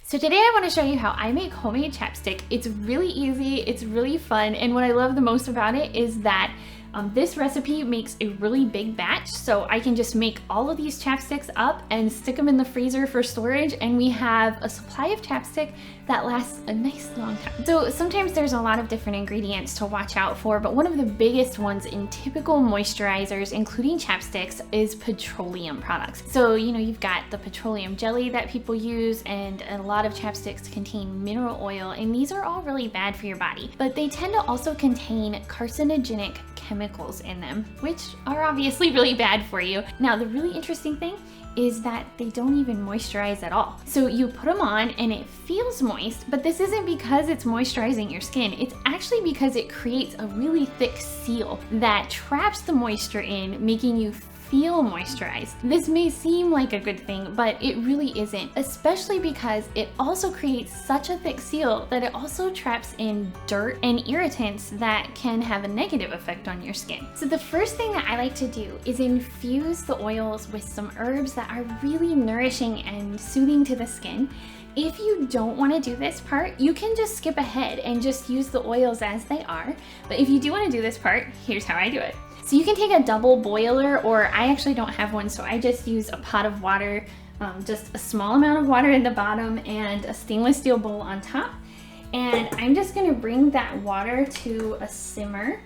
So today I want to show you how I make homemade chapstick. It's really easy, it's really fun, and what I love the most about it is that this recipe makes a really big batch, so I can just make all of these chapsticks up and stick them in the freezer for storage, and we have a supply of chapstick that lasts a nice long time. So sometimes there's a lot of different ingredients to watch out for, but one of the biggest ones in typical moisturizers, including chapsticks, is petroleum products. So you've got the petroleum jelly that people use, and a lot of chapsticks contain mineral oil, and these are all really bad for your body, but they tend to also contain carcinogenic chemicals in them, which are obviously really bad for you. Now, the really interesting thing is that they don't even moisturize at all. So you put them on and it feels moist, but this isn't because it's moisturizing your skin. It's actually because it creates a really thick seal that traps the moisture in, making you feel moisturized. This may seem like a good thing, but it really isn't, especially because it also creates such a thick seal that it also traps in dirt and irritants that can have a negative effect on your skin. So the first thing that I like to do is infuse the oils with some herbs that are really nourishing and soothing to the skin. If you don't want to do this part, you can just skip ahead and just use the oils as they are. But if you do want to do this part, here's how I do it. So you can take a double boiler, or I actually don't have one, so I just use a pot of water, just a small amount of water in the bottom and a stainless steel bowl on top. And I'm just gonna bring that water to a simmer.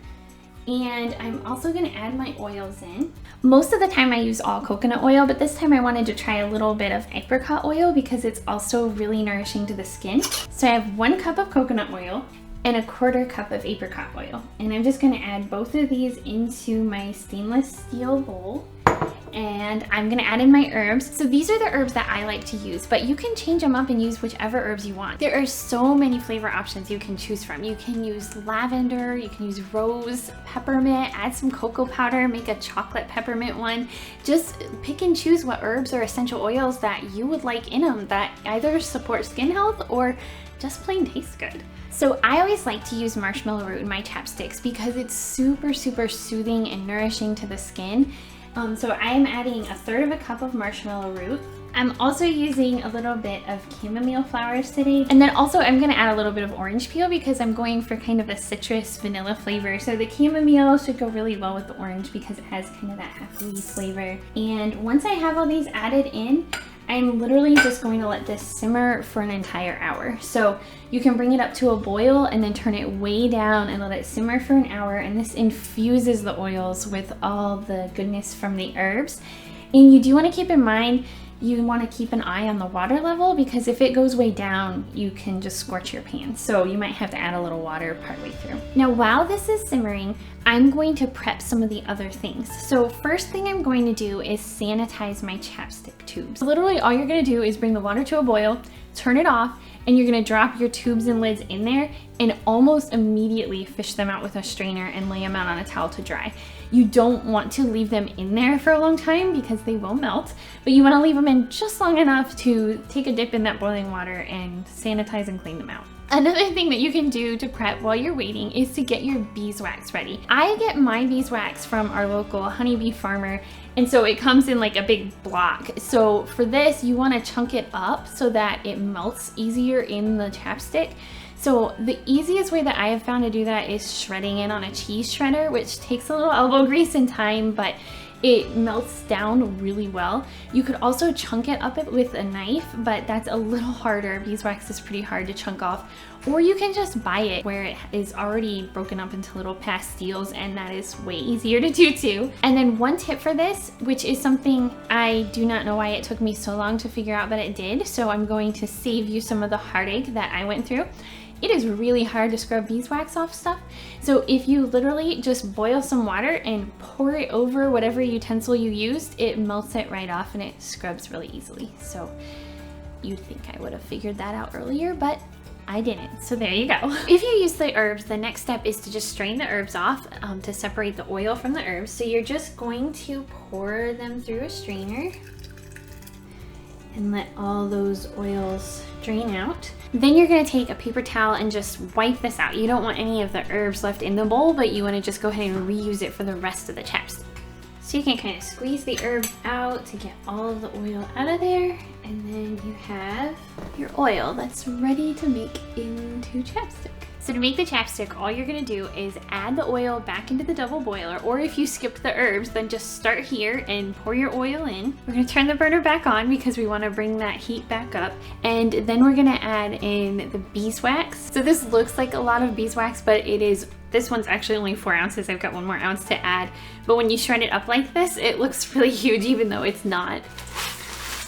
And I'm also gonna add my oils in. Most of the time I use all coconut oil, but this time I wanted to try a little bit of apricot oil because it's also really nourishing to the skin. So I have 1 cup of coconut oil and a 1/4 cup of apricot oil. And I'm just gonna add both of these into my stainless steel bowl. And I'm gonna add in my herbs. So these are the herbs that I like to use, but you can change them up and use whichever herbs you want. There are so many flavor options you can choose from. You can use lavender, you can use rose, peppermint, add some cocoa powder, make a chocolate peppermint one. Just pick and choose what herbs or essential oils that you would like in them that either support skin health or just plain taste good. So I always like to use marshmallow root in my chapsticks because it's super soothing and nourishing to the skin. So I am adding 1/3 cup of marshmallow root. I'm also using a little bit of chamomile flowers today. And then also I'm gonna add a little bit of orange peel because I'm going for kind of a citrus vanilla flavor. So the chamomile should go really well with the orange because it has kind of that apple-y flavor. And once I have all these added in, I'm literally just going to let this simmer for an entire hour. So you can bring it up to a boil and then turn it way down and let it simmer for an hour, and this infuses the oils with all the goodness from the herbs. And you do want to keep in mind, you want to keep an eye on the water level because if it goes way down, you can just scorch your pan. So you might have to add a little water partway through. Now, while this is simmering, I'm going to prep some of the other things. So first thing I'm going to do is sanitize my chapstick tubes. Literally all you're going to do is bring the water to a boil, turn it off, and you're going to drop your tubes and lids in there and almost immediately fish them out with a strainer and lay them out on a towel to dry. You don't want to leave them in there for a long time because they will melt, but you want to leave them in just long enough to take a dip in that boiling water and sanitize and clean them out. Another thing that you can do to prep while you're waiting is to get your beeswax ready. I get my beeswax from our local honeybee farmer, and so it comes in like a big block. So for this, you want to chunk it up so that it melts easier in the chapstick. So the easiest way that I have found to do that is shredding it on a cheese shredder, which takes a little elbow grease and time, but it melts down really well. You could also chunk it up with a knife, but that's a little harder. Beeswax is pretty hard to chunk off. Or you can just buy it where it is already broken up into little pastilles, and that is way easier to do too. And then one tip for this, which is something I do not know why it took me so long to figure out, but it did, so I'm going to save you some of the heartache that I went through. It is really hard to scrub beeswax off stuff. So if you literally just boil some water and pour it over whatever utensil you used, it melts it right off and it scrubs really easily. So you'd think I would have figured that out earlier, but I didn't, so there you go. If you use the herbs, the next step is to just strain the herbs off to separate the oil from the herbs. So you're just going to pour them through a strainer and let all those oils drain out. Then you're gonna take a paper towel and just wipe this out. You don't want any of the herbs left in the bowl, but you wanna just go ahead and reuse it for the rest of the chapstick. So you can kind of squeeze the herb out to get all of the oil out of there. And then you have your oil that's ready to make into chapstick. So to make the chapstick, all you're gonna do is add the oil back into the double boiler, or if you skipped the herbs, then just start here and pour your oil in. We're gonna turn the burner back on because we wanna bring that heat back up. And then we're gonna add in the beeswax. So this looks like a lot of beeswax, but this one's actually only 4 ounces. I've got 1 more ounce to add. But when you shred it up like this, it looks really huge even though it's not.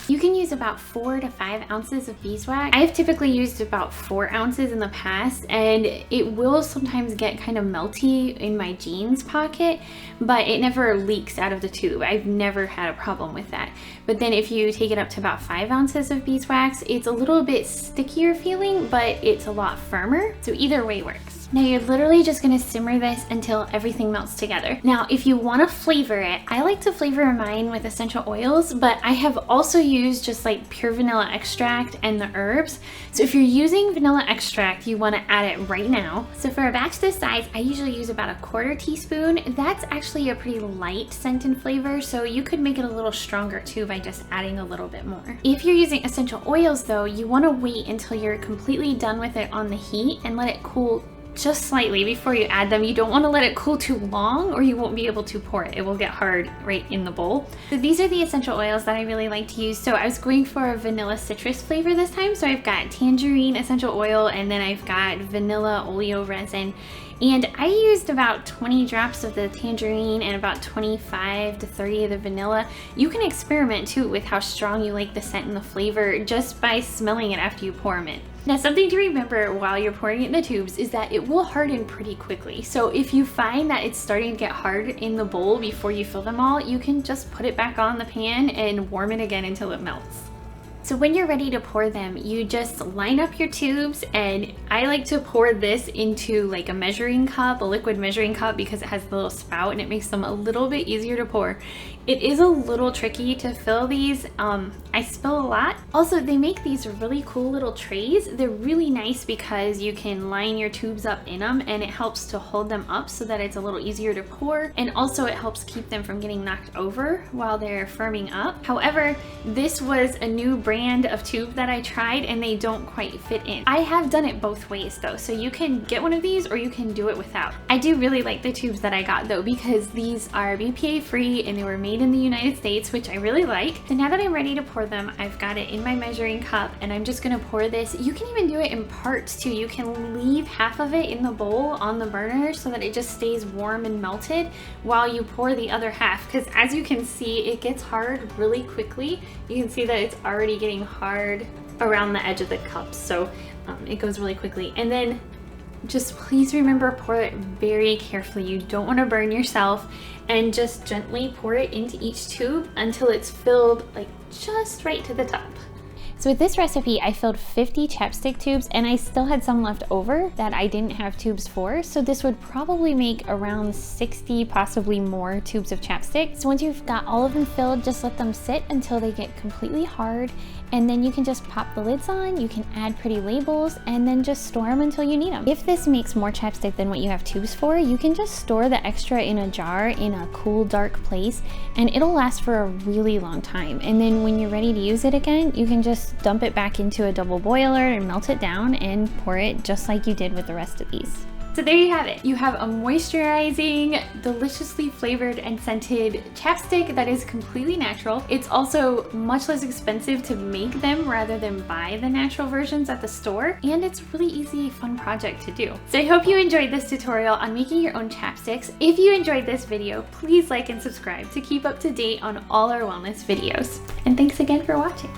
You can use about 4 to 5 ounces of beeswax. I've typically used about 4 ounces in the past, and it will sometimes get kind of melty in my jeans pocket, but it never leaks out of the tube. I've never had a problem with that. But then if you take it up to about 5 ounces of beeswax, it's a little bit stickier feeling, but it's a lot firmer. So either way works. Now you're literally just gonna simmer this until everything melts together. Now, if you wanna flavor it, I like to flavor mine with essential oils, but I have also used just like pure vanilla extract and the herbs. So if you're using vanilla extract, you wanna add it right now. So for a batch this size, I usually use about 1/4 teaspoon. That's actually a pretty light scent and flavor, so you could make it a little stronger too by just adding a little bit more. If you're using essential oils though, you wanna wait until you're completely done with it on the heat and let it cool just slightly before you add them. You don't want to let it cool too long or you won't be able to pour it. It will get hard right in the bowl. So these are the essential oils that I really like to use. So I was going for a vanilla citrus flavor this time. So I've got tangerine essential oil, and then I've got vanilla oleo resin. And I used about 20 drops of the tangerine and about 25 to 30 of the vanilla. You can experiment too with how strong you like the scent and the flavor just by smelling it after you pour them in. Now, something to remember while you're pouring it in the tubes is that it will harden pretty quickly. So if you find that it's starting to get hard in the bowl before you fill them all, you can just put it back on the pan and warm it again until it melts. So when you're ready to pour them, you just line up your tubes, and I like to pour this into like a measuring cup, a liquid measuring cup, because it has the little spout and it makes them a little bit easier to pour. It is a little tricky to fill these. I spill a lot. Also, they make these really cool little trays. They're really nice because you can line your tubes up in them, and it helps to hold them up so that it's a little easier to pour. And also it helps keep them from getting knocked over while they're firming up. However, this was a new brand of tube that I tried and they don't quite fit in. I have done it both ways though, so you can get one of these or you can do it without. I do really like the tubes that I got though, because these are BPA free and they were made in the United States, which I really like. So now that I'm ready to pour them, I've got it in my measuring cup and I'm just gonna pour this. You can even do it in parts too. You can leave half of it in the bowl on the burner so that it just stays warm and melted while you pour the other half, because as you can see, it gets hard really quickly. You can see that it's already getting hard around the edge of the cup, so it goes really quickly. And then just please remember, pour it very carefully. You don't want to burn yourself, and just gently pour it into each tube until it's filled like just right to the top. So with this recipe, I filled 50 chapstick tubes and I still had some left over that I didn't have tubes for. So this would probably make around 60, possibly more tubes of chapstick. So once you've got all of them filled, just let them sit until they get completely hard. And then you can just pop the lids on, you can add pretty labels, and then just store them until you need them. If this makes more chapstick than what you have tubes for, you can just store the extra in a jar in a cool, dark place, and it'll last for a really long time. And then when you're ready to use it again, you can just dump it back into a double boiler and melt it down and pour it just like you did with the rest of these. So there you have it. You have a moisturizing, deliciously flavored and scented chapstick that is completely natural. It's also much less expensive to make them rather than buy the natural versions at the store. And it's a really easy, fun project to do. So I hope you enjoyed this tutorial on making your own chapsticks. If you enjoyed this video, please like and subscribe to keep up to date on all our wellness videos. And thanks again for watching.